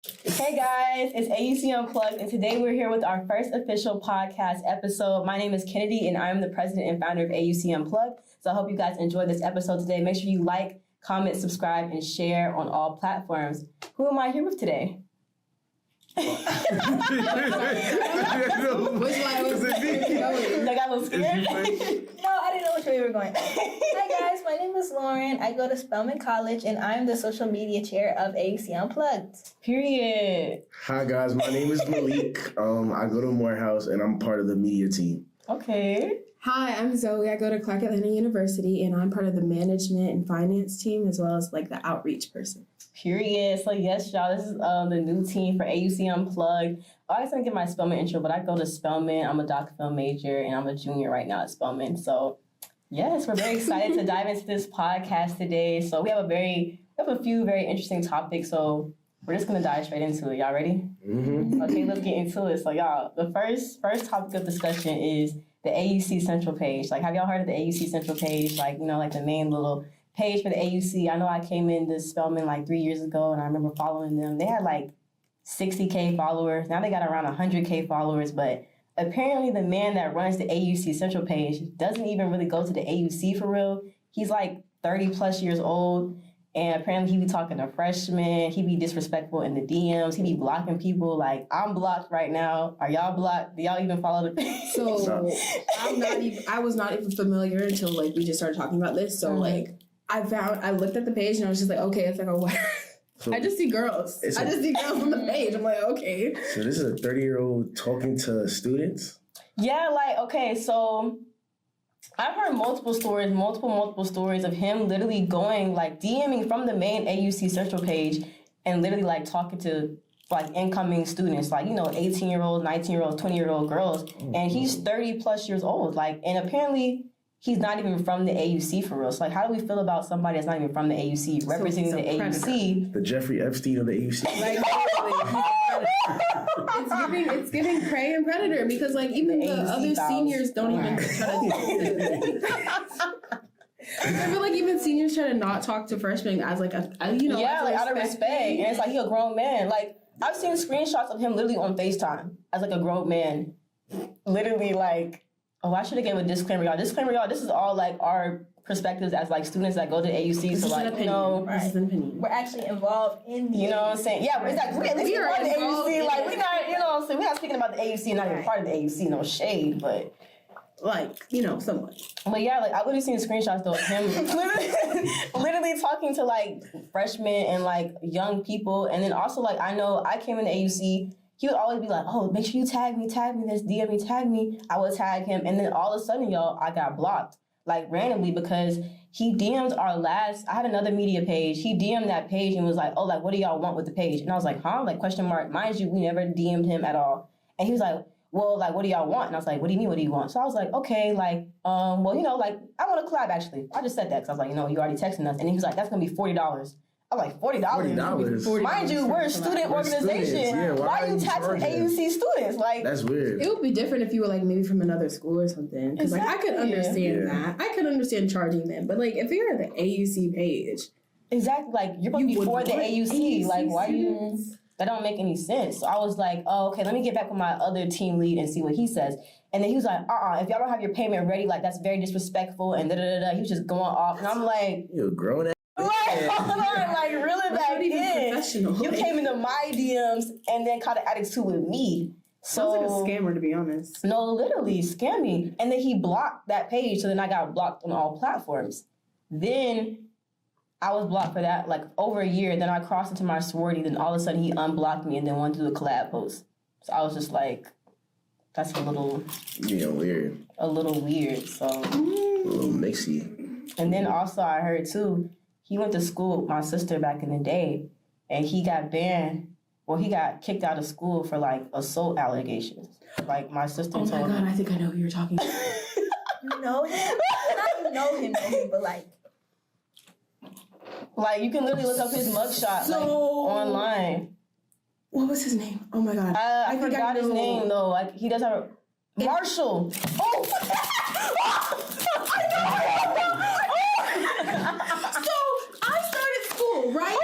Hey guys, it's AUC Unplugged, and today we're here with our first official podcast episode. My name is Kennedy, and I'm the president and founder of AUC Unplugged. So I hope you guys enjoy this episode today. Make sure you like, comment, subscribe, and share on all platforms. Who am I here with today? Which one was it? I got a little scared. No, I didn't know which way we were going. Hi guys, my name is Lauren. I go to Spelman College and I'm the social media chair of AUC Unplugged. Period. Hi guys, my name is Malik. I go to Morehouse and I'm part of the media team. Okay. Hi, I'm Zoe. I go to Clark Atlanta University and I'm part of the management and finance team as well as like the outreach person. Period. So yes, y'all, this is the new team for AUC Unplugged. I was going to get my Spelman intro, but I go to Spelman. I'm a doc film major, and I'm a junior right now at Spelman. So yes, we're very excited to dive into this podcast today. So we have a few very interesting topics. So we're just going to dive straight into it. Y'all ready? Mm-hmm. Okay, let's get into it. So y'all, the first topic of discussion is the AUC Central page. Like, have y'all heard of the AUC Central page? Like, you know, like the main little page for the AUC. I know I came into Spelman like 3 years ago, and I remember following them. They had like 60K followers. Now they got around 100K followers, but apparently the man that runs the AUC Central page doesn't even really go to the AUC for real. He's like 30 plus years old, and apparently he be talking to freshmen. He be disrespectful in the DMs. He be blocking people. Like, I'm blocked right now. Are y'all blocked? Do y'all even follow the page? So I was not even familiar until like we just started talking about this. So like I looked at the page and I was just like, okay, it's like a what? So I just see girls. I just see girls on the page. I'm like, okay. So this is a 30-year-old talking to students? Yeah, like, okay, so I've heard multiple stories of him literally going, like, DMing from the main AUC Central page and literally, like, talking to, like, incoming students, like, you know, 18-year-old, 19-year-old, 20-year-old girls, and he's 30-plus years old, like, and apparently he's not even from the AUC for real. So, like, how do we feel about somebody that's not even from the AUC representing the AUC? The Jeffrey Epstein of the AUC. Like, it's giving prey and predator because like even the other seniors don't even try to I feel like even seniors try to not talk to freshmen as like a you know, yeah, like out of respect. And it's like he a grown man. Like, I've seen screenshots of him literally on FaceTime as like a grown man. Literally like, oh, I should have gave a disclaimer, y'all. Disclaimer, y'all, this is all like our perspectives as like students that go to AUC. This so like, you know, this is an opinion. We're actually involved in the you know what I'm saying? Yeah, but exactly. At least We we're are part of the involved AUC. in Like, it. we're not, you know what I'm saying? We're not speaking about the AUC, not even part of the AUC, no shade, but Like, you know, somewhat. But yeah, like I literally seen screenshots though of him literally talking to like freshmen and like young people, and then also like I know I came in the AUC. He would always be like, "Oh, make sure you tag me, this DM me, tag me." I would tag him, and then all of a sudden, y'all, I got blocked like randomly because he DM'd our last. I had another media page. He DM'd that page and was like, "Oh, like what do y'all want with the page?" And I was like, "Huh?" Like question mark. Mind you, we never DM'd him at all, and he was like, well, like, what do y'all want? And I was like, what do you mean, what do you want? So I was like, okay, like, well, you know, like, I want to collab, actually. I just said that because I was like, you know, you already texting us. And he was like, that's going to be $40. I was like, $40? $40? Mind you, we're a student organization. Yeah, why are you taxing AUC students? Like, that's weird. It would be different if you were like maybe from another school or something. Because like I could understand that. I could understand charging them. But like if you're at the AUC page. Exactly. Like, you're supposed to be for the AUC. Like, why you... That don't make any sense. So I was like, oh, okay, let me get back with my other team lead and see what he says. And then he was like, if y'all don't have your payment ready, like, that's very disrespectful, and da-da-da-da. He was just going off. And I'm like... You're a grown ass. Like, really back in. You came into my DMs and then caught an attitude with me. So, sounds like a scammer, to be honest. No, literally, scamming. And then he blocked that page, so then I got blocked on all platforms. Then... I was blocked for that, like, over a year. Then I crossed into my sorority. Then all of a sudden, he unblocked me and then wanted to do a collab post. So I was just like, that's a little... Yeah, weird. A little weird, so... A little mixy. And then also I heard, too, he went to school with my sister back in the day. And he got banned. Well, he got kicked out of school for, like, assault allegations. Like, my sister told Oh, my God, him. I think I know who you're talking about. You know him? I know him, but like... Like, you can literally look up his mugshot, like, online. What was his name? Oh my God. I forgot his name, though. Like, he does have a... Marshall! Oh! So, I started school, right?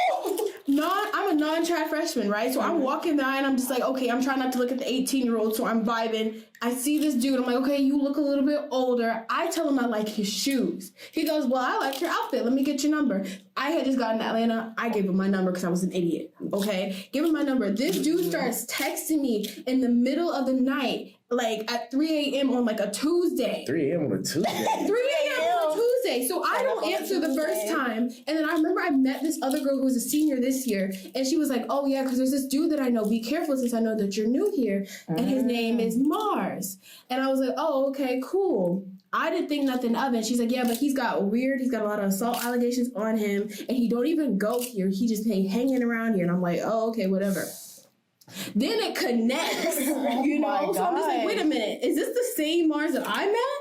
I'm a non-trad freshman. freshman, right? So I'm walking by and I'm just like, okay, I'm trying not to look at the 18-year-old, so I'm vibing. I see this dude. I'm like, okay, you look a little bit older. I tell him I like his shoes. He goes, well, I like your outfit. Let me get your number. I had just gotten to Atlanta. I gave him my number because I was an idiot, okay? Give him my number. This dude starts texting me in the middle of the night, like at 3 a.m. on like a Tuesday. 3 a.m. on a Tuesday. 3 a.m. on a Tuesday. So I don't answer the first time. And then I remember I met this other girl who was a senior this year. And she was like, oh yeah, because there's this dude that I know. Be careful since I know that you're new here. And his name is Mars. And I was like, oh, okay, cool. I didn't think nothing of it. She's like, yeah, but he's got a lot of assault allegations on him. And he don't even go here. He just hanging around here. And I'm like, oh, okay, whatever. Then it connects, you know? So I'm just like, wait a minute. Is this the same Mars that I met?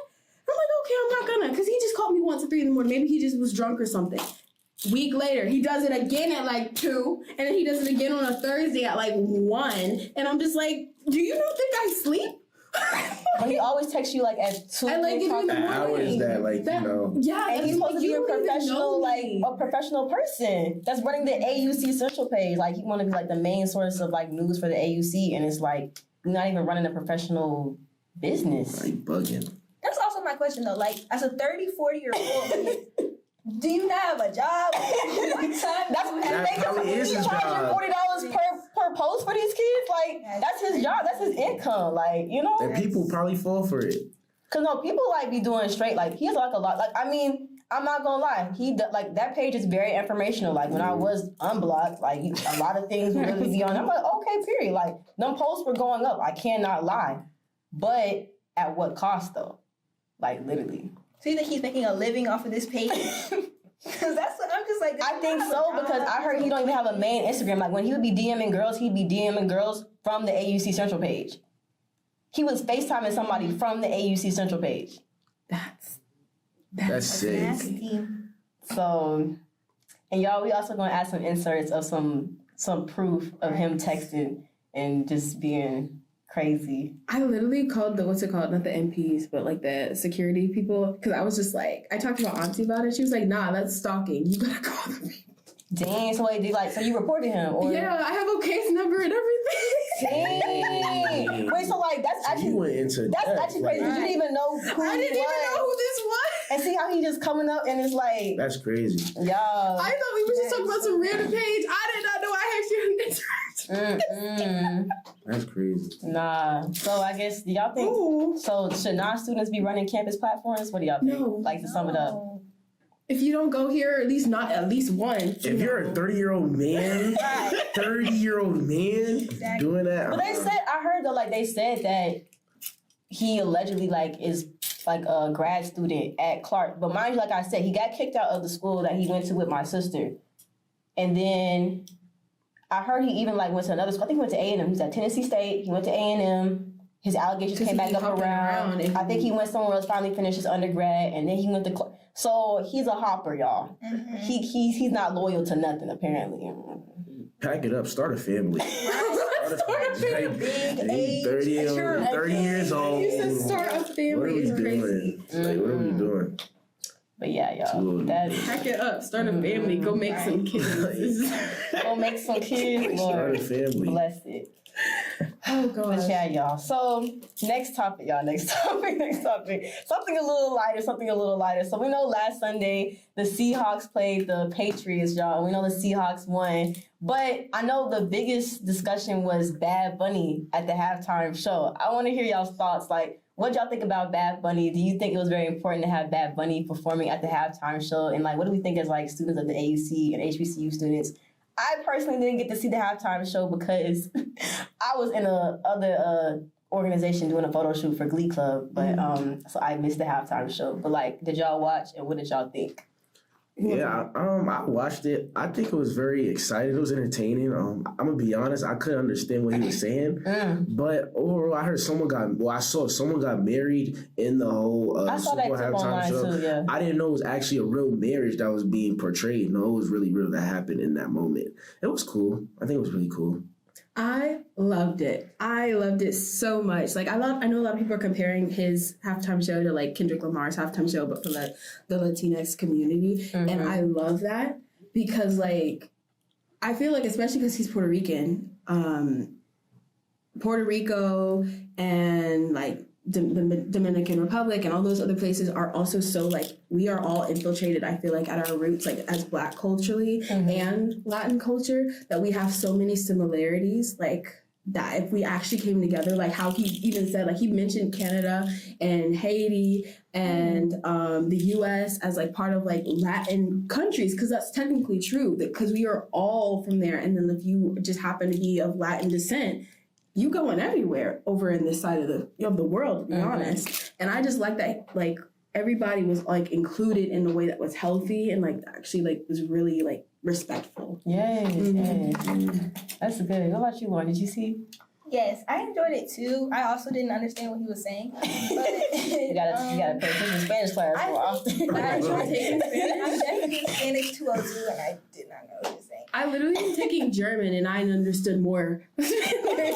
I'm like, okay, I'm not gonna. Because he just called me once at 3 in the morning. Maybe he just was drunk or something. Week later, he does it again at like 2. And then he does it again on a Thursday at like 1. And I'm just like, do you not think I sleep? But he always texts you like at 2 I like it in the morning. Hours that, like, you know. Yeah, and he's supposed to be a professional, like a professional person that's running the AUC Central page. Like he want to be like the main source of like news for the AUC, and it's like you're not even running a professional business. Like bugging. That's also my question though. Like, as a 30, 40-year-old, do you not have a job? That probably is his job. $40 per post for these kids. Like that's his job. That's his income. Like, you know. And people probably fall for it. Cause no, people like be doing straight. Like he has like a lot. Like I mean, I'm not gonna lie. Like that page is very informational. Like when I was unblocked, like a lot of things would really be on. I'm like, okay, period. Like them posts were going up. I cannot lie. But at what cost though? Like literally. So you think he's making a living off of this page? Because that's what I'm just like. I think so because I heard he don't even have a main Instagram. Like when he would be DMing girls, he'd be DMing girls from the AUC Central page. He was FaceTiming somebody from the AUC Central page. That's sick. Nasty. So, and y'all, we also gonna add some inserts of some proof of him texting and just being crazy. I literally called what's it called? Not the MPs, but like the security people. Because I was just like, I talked to my auntie about it. She was like, nah, that's stalking. You gotta call them. Dang, so wait, so you reported him? Or? Yeah, I have a case number and everything. Dang. Wait, so like that's actually crazy. Like, You didn't even know who I didn't even know who this was. And see how he just coming up and it's like that's crazy. Y'all. I thought we were just talking about some random page. I did not know I had you. That's crazy. Nah. So I guess do y'all think so should non-students be running campus platforms? What do y'all think? No. Like to sum it up. If you don't go here, at least one. If you're a 30-year-old man, 30-year-old man doing that. But I heard though, like they said that he allegedly like is like a grad student at Clark. But mind you, like I said, he got kicked out of the school that he went to with my sister. And then I heard he even like went to another school. I think he went to A&M. He was at Tennessee State. He went to A&M. His allegations came back up around. I think he went somewhere else, finally finished his undergrad, and then he went to Clark. So he's a hopper, y'all. Mm-hmm. He's not loyal to nothing, apparently. Pack it up. Start a family. Start a family. Big age. 30 years old. You said start a family. It's crazy. Like, what are we doing? But yeah, y'all. Pack it up. Start a family. Go make some kids. Go make some kids. Lord, start a family. Bless it. Oh, God. But yeah, y'all. So, next topic, y'all. Next topic. Something a little lighter. So, we know last Sunday, the Seahawks played the Patriots, y'all. We know the Seahawks won. But I know the biggest discussion was Bad Bunny at the halftime show. I want to hear y'all's thoughts. Like, what y'all think about Bad Bunny? Do you think it was very important to have Bad Bunny performing at the halftime show? And, like, what do we think as, like, students of the AUC and HBCU students? I personally didn't get to see the halftime show because I was in a other organization doing a photo shoot for Glee Club, but so I missed the halftime show. But like, did y'all watch and what did y'all think? Yeah, I watched it. I think it was very exciting. It was entertaining. I'm gonna be honest, I couldn't understand what he was saying, but overall, I saw someone got married in the whole I saw that Super Bowl halftime show. Too, yeah. I didn't know it was actually a real marriage that was being portrayed. No, it was really real that happened in that moment. It was cool. I think it was really cool. I loved it. I loved it so much. Like I know a lot of people are comparing his halftime show to like Kendrick Lamar's halftime show, but for the Latinx community. And I love that because like I feel like, especially because he's Puerto Rican, Puerto Rico and like the Dominican Republic and all those other places are also so like we are all infiltrated. I feel like at our roots, like as Black culturally and Latin culture, that we have so many similarities. Like that if we actually came together, like how he even said, like he mentioned Canada and Haiti and the U.S. as like part of like Latin countries, because that's technically true, because we are all from there. And then if you just happen to be of Latin descent, you going everywhere over in this side of the world, to be honest. And I just like that, like everybody was like included in a way that was healthy and like actually like was really like respectful. Yes. That's good. What about you, Lauren? Did you see? Yes, I enjoyed it too. I also didn't understand what he was saying. But You gotta pay attention to Spanish class more often. I enjoyed taking Spanish. I'm definitely Spanish 202, and I did not know what he was saying. I literally been taking German and I understood more. I did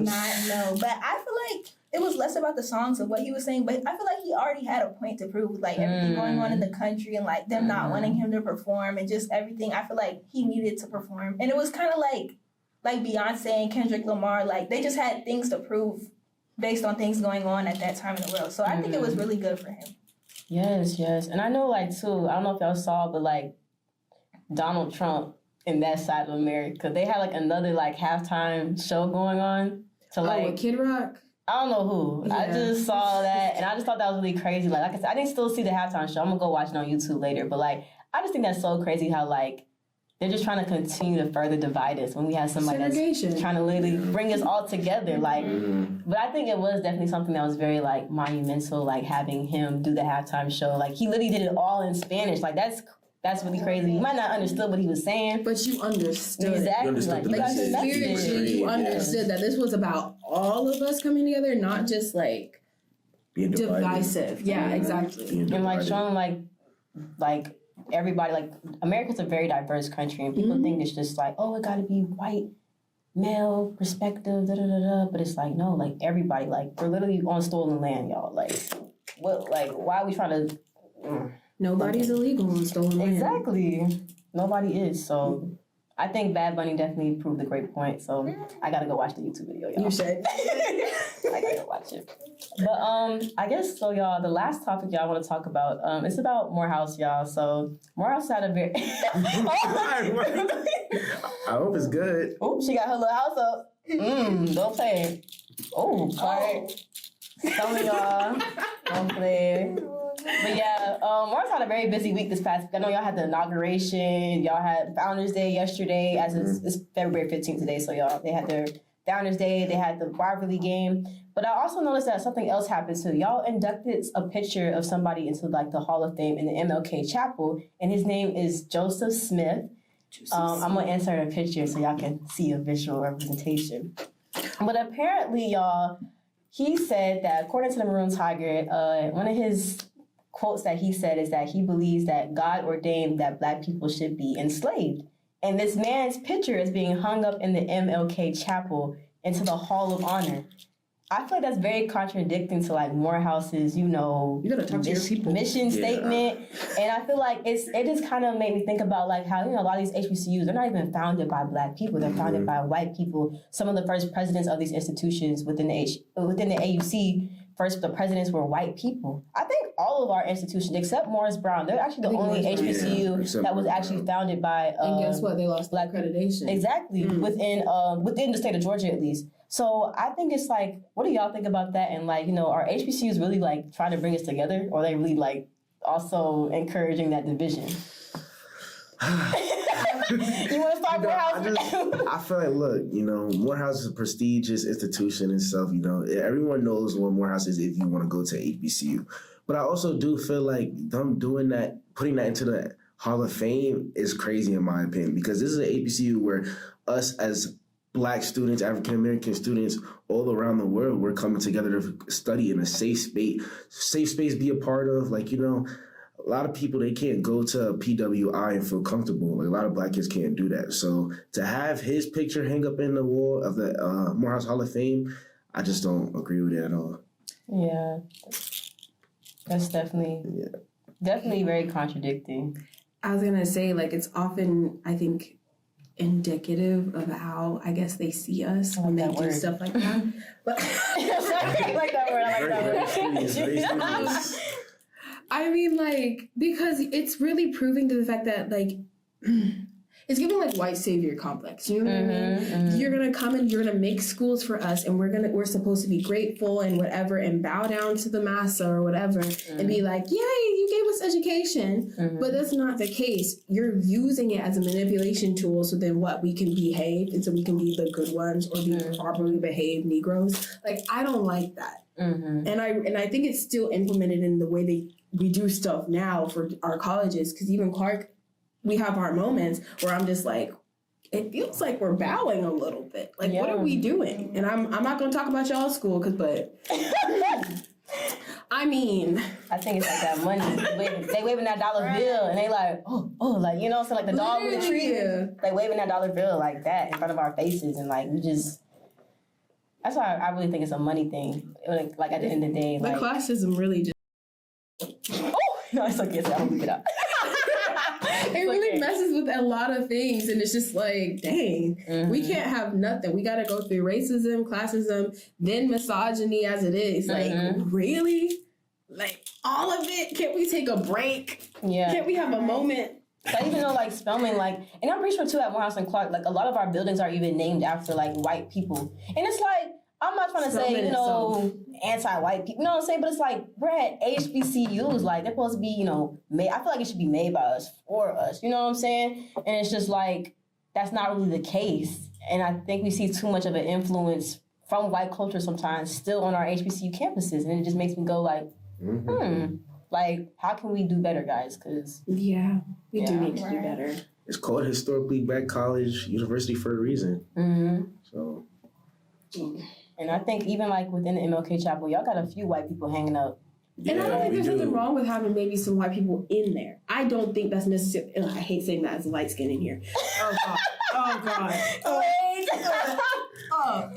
not know, but I feel like it was less about the songs of what he was saying, but I feel like he already had a point to prove with like everything going on in the country and like them not wanting him to perform and just everything. I feel like he needed to perform, and it was kind of like Beyonce and Kendrick Lamar, like they just had things to prove based on things going on at that time in the world. So I think it was really good for him. Yes. And I know like too, I don't know if y'all saw, but like Donald Trump in that side of America, they had like another like halftime show going on to like with Kid Rock? I don't know who. Yeah. I just saw that and I just thought that was really crazy. Like I said, I didn't still see the halftime show. I'm gonna go watch it on YouTube later. But like I just think that's so crazy how like they're just trying to continue to further divide us when we have somebody that's trying to literally bring us all together. Like, but I think it was definitely something that was very like monumental, like having him do the halftime show. Like he literally did it all in Spanish. Like that's really crazy. You might not understood what he was saying, but you understood. Exactly. You understood the message. Spiritually, you understood that this was about all of us coming together, not just like being divisive. Yeah, exactly. And like showing like everybody, like America's a very diverse country, and people think it's just like, oh, it got to be white, male perspective, but it's like no, like everybody, like we're literally on stolen land, y'all. Like what? Like why are we trying to? Nobody's illegal on stolen land. Exactly, nobody is. So I think Bad Bunny definitely proved a great point. So I gotta go watch the YouTube video, y'all. You should. I gotta go watch it. But I guess so, y'all. The last topic y'all want to talk about, it's about Morehouse, y'all. So Morehouse had a very. I hope it's good. Oh, she got her little house up. Don't play. Oh, sorry. Some of y'all don't play. But yeah, Morehouse had a very busy week this past week. I know y'all had the inauguration. Y'all had Founders Day yesterday, as it's February 15th today. So y'all, they had their Founders Day. They had the rivalry game. But I also noticed that something else happened too. Y'all inducted a picture of somebody into like the Hall of Fame in the MLK Chapel, and his name is Joseph Smith. I'm gonna insert a picture so y'all can see a visual representation. But apparently, y'all, he said that according to the Maroon Tiger, one of his quotes that he said is that he believes that God ordained that Black people should be enslaved. And this man's picture is being hung up in the MLK Chapel into the Hall of Honor. I feel like that's very contradicting to like Morehouse's, you gotta talk to your people. Mission statement. And I feel like it just kind of made me think about like how, a lot of these HBCUs, they're not even founded by Black people. They're founded by white people. Some of the first presidents of these institutions within the AUC, the presidents were white people. I think all of our institutions, except Morris Brown, they're actually the only HBCU that was actually founded by. And guess what? They lost Black accreditation. Exactly, within the state of Georgia at least. So I think it's like, what do y'all think about that? And like, are HBCUs really like trying to bring us together, or are they really like also encouraging that division? You want to start Morehouse? I feel like, look, Morehouse is a prestigious institution itself. Everyone knows what Morehouse is if you want to go to HBCU. But I also do feel like them doing that, putting that into the Hall of Fame is crazy in my opinion, because this is an HBCU where us as Black students, African American students all around the world, we're coming together to study in a safe space, be a part of. Like, a lot of people, they can't go to PWI and feel comfortable. Like, a lot of Black kids can't do that. So to have his picture hang up in the wall of the Morehouse Hall of Fame, I just don't agree with it at all. Yeah, that's definitely very contradicting. I was gonna say, like, it's often, I think, indicative of how, I guess, they see us when they do stuff like that. But I like that word. I like that word. I mean, like, because it's really proving to the fact that, like, it's giving like white savior complex. You know what I mean? Mm-hmm. You're gonna come and you're gonna make schools for us, and we're supposed to be grateful and whatever, and bow down to the massa or whatever, and be like, yay, you gave us education. But that's not the case. You're using it as a manipulation tool, so then what? We can behave, and so we can be the good ones or be properly behaved Negroes. Like, I don't like that. And I think it's still implemented in the way we do stuff now for our colleges, because even Clark, we have our moments where I'm just like, it feels like we're bowing a little bit. Like, what are we doing? And I'm not going to talk about y'all's school, but I mean, I think it's like that money. They waving that dollar bill, and they like, oh, like, you know, so like the dog with the tree, like waving that dollar bill like that in front of our faces, and like we just. That's why I really think it's a money thing. Like at the end of the day, the like classism really just. Oh no, it's okay. So I'll pick it up. It really messes with a lot of things, and it's just like, dang, we can't have nothing. We got to go through racism, classism, then misogyny as it is. Like, really? Like, all of it? Can't we take a break? Yeah. Can't we have a moment? So even though, like, Spelman, like, and I'm pretty sure, too, at Morehouse and Clark, like, a lot of our buildings are even named after, like, white people. And it's like, I'm not trying to say, you know, anti-white people, you know what I'm saying? But it's like, we're at HBCUs, like, they're supposed to be, you know, made. I feel like it should be made by us, for us, you know what I'm saying? And it's just like, that's not really the case. And I think we see too much of an influence from white culture sometimes still on our HBCU campuses. And it just makes me go like, like, how can we do better, guys? Because we do need to do better. It's called Historically Black College University for a reason. So. And I think even like within the MLK Chapel, y'all got a few white people hanging up. And I don't think there's nothing wrong with having maybe some white people in there. I don't think that's necessary. I hate saying that as a light skin in here. Oh God.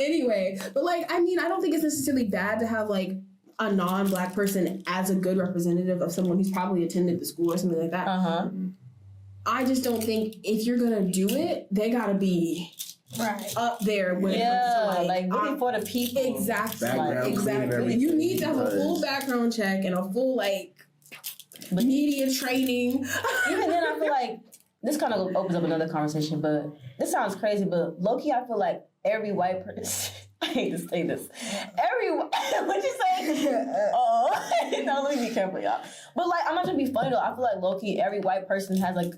Anyway, but like, I mean, I don't think it's necessarily bad to have like a non-black person as a good representative of someone who's probably attended the school or something like that. I just don't think if you're gonna do it, they gotta be up there when it comes to like looking for the people. Exactly. You need to have a full background check and a full like media training. Even then, I feel like this kind of opens up another conversation. But this sounds crazy, but low-key, I feel like every white person. I hate to say this. What'd you say? No, let me be careful, y'all. But like, I'm not trying to be funny though. I feel like low-key, every white person has like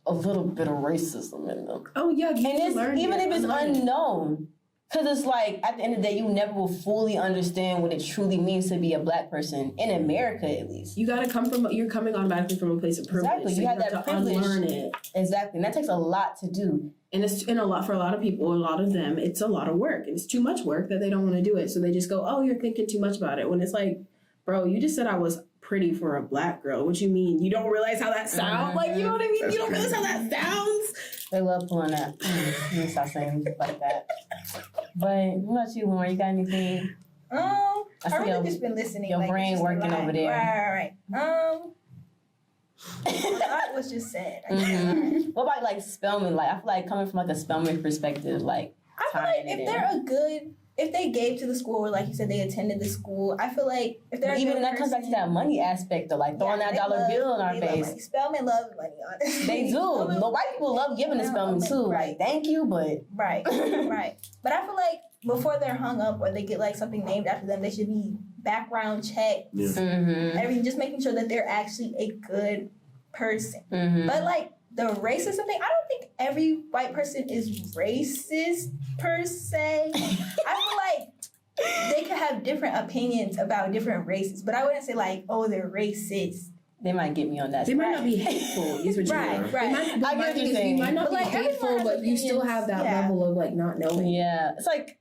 a little bit of racism in them. Oh yeah, and it's, even if it's unknown, because it's like at the end of the day, you never will fully understand what it truly means to be a black person in America, at least. You gotta you're coming automatically from a place of privilege. Exactly, so you have that privilege. Unlearn it. Exactly, and that takes a lot to do. And it's for a lot of people, a lot of them, it's a lot of work. And it's too much work that they don't want to do it. So they just go, oh, you're thinking too much about it. When it's like, bro, you just said I was pretty for a black girl. What you mean? You don't realize how that sounds? Like, you know what I mean? You don't realize how that sounds? They love pulling that. Let me stop saying like that. But what about you, Lauren? You got anything? I really just been listening. Your brain working over there. Right. That was just said. What about like Spelman? Like, I feel like coming from like a Spelman perspective, like I feel like if they gave to the school, or like you said, they attended the school, I feel like if they're even that comes back to that money aspect of like throwing that dollar bill in our face. Like, Spelman loves money, honestly. They do. The white people love giving to Spelman too. Right. Like, thank you, but right. But I feel like before they're hung up or they get like something named after them, they should be background checked. Just making sure that they're actually a good person. But like the racism thing, I don't think every white person is racist per se. I feel like they could have different opinions about different races, but I wouldn't say like, oh, they're racist. They might get me on that. They might not be hateful. Is what Right. I get what you're saying. You might not be hateful, but you still have that level of like not knowing. Yeah, it's like.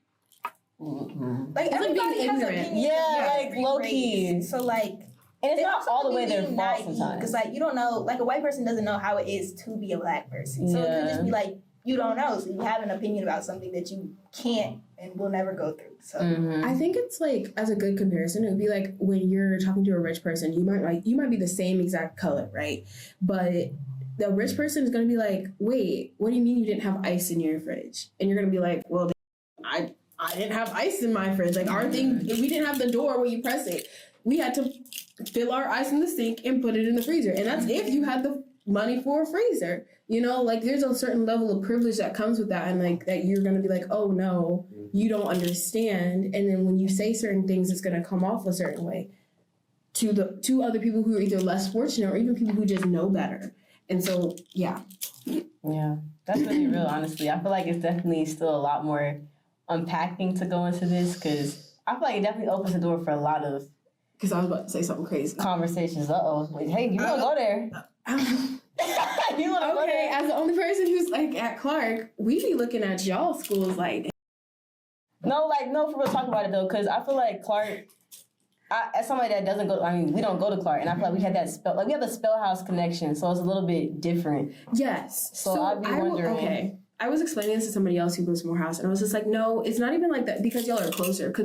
Like everybody has opinions. Yeah, like low key. So like. And it's not all the way their fault sometimes. Because, like, you don't know, like, a white person doesn't know how it is to be a black person. So it could just be, like, you don't know. So you have an opinion about something that you can't and will never go through. So I think it's like, as a good comparison, it would be like when you're talking to a rich person, you might be the same exact color, right? But the rich person is going to be like, wait, what do you mean you didn't have ice in your fridge? And you're going to be like, well, I didn't have ice in my fridge. Like, our thing, we didn't have the door where you press it. We had to fill our ice in the sink and put it in the freezer. And that's if you had the money for a freezer. You know, like, there's a certain level of privilege that comes with that, and like that you're going to be like, oh no, you don't understand. And then when you say certain things, it's going to come off a certain way to other people who are either less fortunate or even people who just know better. And so, yeah, that's really real. Honestly, I feel like it's definitely still a lot more unpacking to go into this, because I feel like it definitely opens the door for a lot of. Because I was about to say something crazy. Conversations. Like, hey, you want to go there? You want to go there? As the only person who's like at Clark, we be looking at y'all schools like. No, for real, talk about it though, because I feel like Clark. As somebody that doesn't go, we don't go to Clark, and I feel like we had that we have a Spellhouse connection, so it's a little bit different. Yes. So I'd be wondering. Okay. I was explaining this to somebody else who goes to Morehouse, and I was just like, no, it's not even like that, because y'all are closer. Because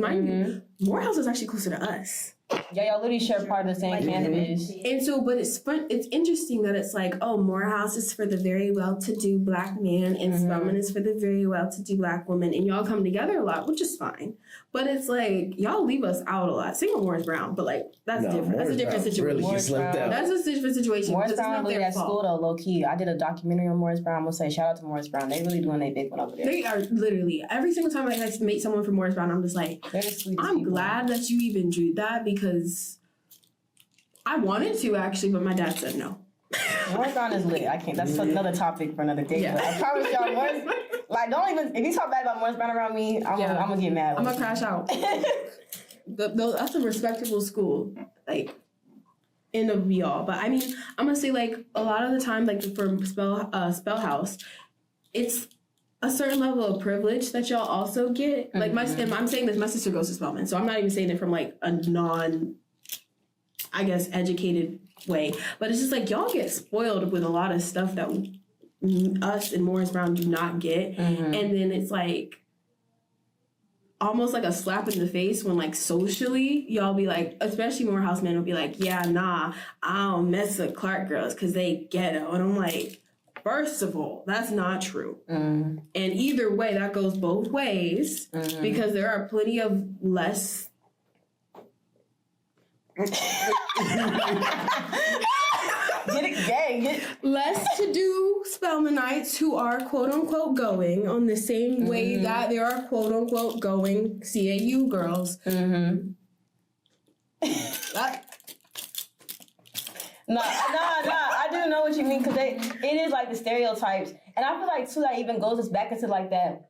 Morehouse is actually closer to us. Yeah, y'all literally share part of the same campus. And so, but it's fun. It's interesting that it's like, oh, Morehouse is for the very well-to-do Black man, and Spelman is for the very well-to-do Black woman, and y'all come together a lot, which is fine. But it's like, y'all leave us out a lot. Same with Morris Brown, but like, that's different. That's a different situation. Really That's a different situation. Morris Brown really at school though, low key. I did a documentary on Morris Brown. I'm gonna say shout out to Morris Brown. They really doing their big one over there. They are literally, every single time I meet someone from Morris Brown, I'm just like, I'm glad that you even drew that, because I wanted to actually, but my dad said no. Morris Brown is lit. I can't. That's another topic for another day. Yeah. But I promise y'all, don't even. If you talk bad about Morris Brown around me, I'm gonna get mad. I'm gonna crash out. That's a respectable school, like end of be all. But I mean, I'm gonna say like a lot of the time, like for Spellhouse, it's a certain level of privilege that y'all also get. Like and I'm saying this, my sister goes to Spelman, so I'm not even saying it from like a non, I guess, educated way, but it's just like y'all get spoiled with a lot of stuff that us and Morris Brown do not get, and then it's like almost like a slap in the face when like socially y'all be like, especially Morehouse men will be like, yeah, nah, I don't mess with Clark girls because they ghetto, and I'm like, first of all, that's not true. And either way, that goes both ways, because there are plenty of less less to do Spelmanites who are quote unquote going on the same way that there are quote unquote going CAU girls. Nah, I do know what you mean, because it is like the stereotypes, and I feel like too that even goes us back into like that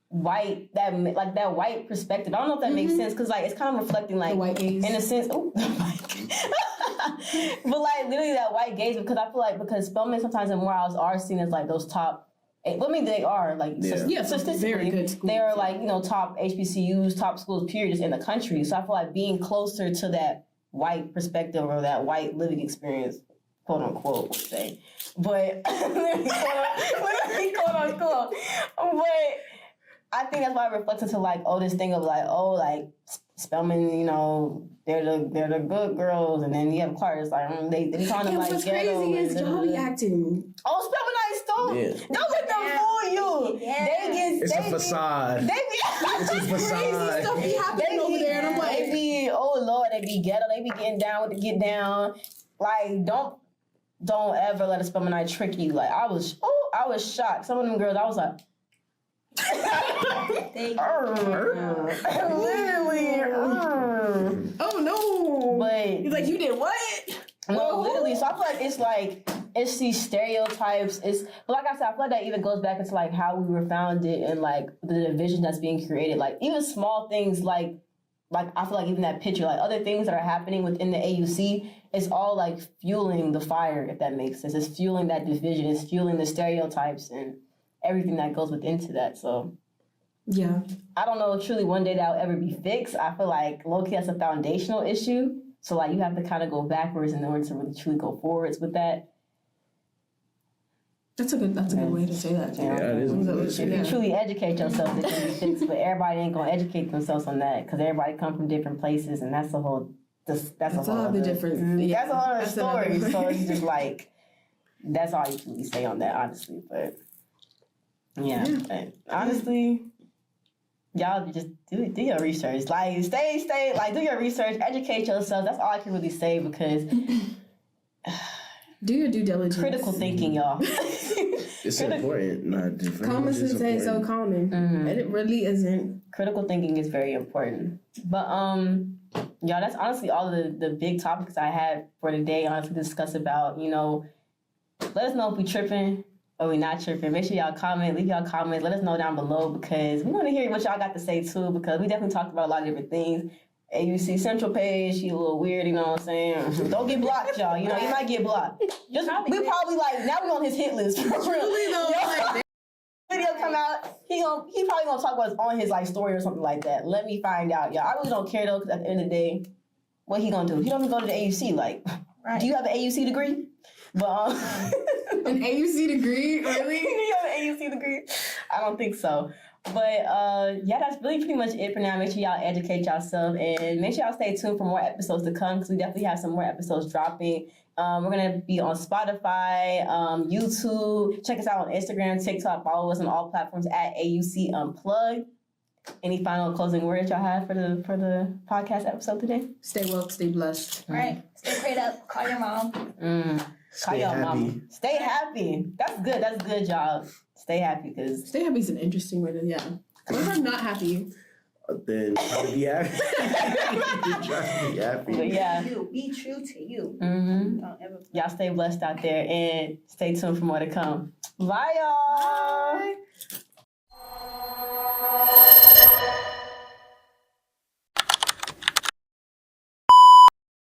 white perspective. I don't know if that makes sense, because like it's kind of reflecting like the white gaze in a sense. Oh, but like literally that white gaze, because I feel like because Spelman sometimes in Morehouse are seen as like those top. I mean, they are like statistically very good schools. They are like top HBCUs, top schools period just in the country. So I feel like being closer to that white perspective or that white living experience, quote unquote, would say, but literally quote unquote, but I think that's why it reflects into like this thing of like Spelman, they're the good girls, and then you have Clark. It's like they kind of like what's crazy is y'all be acting. Oh, Spelmanites too. Don't let them fool you. Yeah. It's a facade. It's a facade. Crazy stuff be happening over there, and I'm like, they be Lord, they be ghetto. They be getting down with the get down. Like don't ever let a Spelmanite trick you. Like I was shocked. Some of them girls, I was like. Literally. Oh no! But he's like, you did what? No, literally. So I feel like it's these stereotypes. But like I said, I feel like that even goes back into like how we were founded and like the division that's being created. Like even small things like I feel like even that picture, like other things that are happening within the AUC, it's all like fueling the fire, if that makes sense. It's fueling that division. It's fueling the stereotypes and everything that goes into that. So yeah, I don't know if truly one day that'll ever be fixed. I feel like low-key that's a foundational issue. So like you have to kind of go backwards in order to really truly go forwards with that. That's a good way to say that. Yeah, it is a good way to say If you that. truly educate yourself, it can be fixed. But everybody ain't gonna educate themselves on that because everybody come from different places, and that's the whole. That's a whole other different. Yeah, that's a whole other that's story. another- So it's just like that's all you can really say on that, honestly. But yeah. But honestly, y'all just do your research. Like stay. Like do your research, educate yourself. That's all I can really say because. Do your due diligence. Critical thinking, y'all. It's important, not different. Common It's just sense ain't so important. common, and it really isn't. Critical thinking is very important. But y'all, that's honestly all the big topics I had for today. Honestly, to discuss about. You know, let us know if we tripping or we not tripping. Make sure y'all comment, leave y'all comments. Let us know down below because we want to hear what y'all got to say too. Because we definitely talked about a lot of different things. AUC Central page, she a little weird, you know what I'm saying? Don't get blocked, y'all. You know, you might get blocked. We probably like, now we on his hit list. For real. Really though, like, Video come out, he probably gonna talk about it on his like story or something like that. Let me find out, y'all. I really don't care though, because at the end of the day, what he gonna do? He don't even go to the AUC. Like, do you have an AUC degree? But an AUC degree, really? Do you have an AUC degree? I don't think so. But yeah, that's really pretty much it for now. Make sure y'all educate yourself and make sure y'all stay tuned for more episodes to come because we definitely have some more episodes dropping. We're going to be on Spotify, YouTube. Check us out on Instagram, TikTok. Follow us on all platforms at AUC Unplugged. Any final closing words y'all have for the podcast episode today? Stay woke, stay blessed. All right. Stay prayed up. Call your mom. Call Stay your happy. mama. Stay happy. That's good. That's good, y'all. Stay happy because Stay happy is an interesting way to, yeah. What if I'm not happy? Then try to be happy. Try to be happy. but yeah. Be true to you. Mm-hmm. Don't ever. Y'all stay blessed out there and stay tuned for more to come. Bye, y'all. Bye.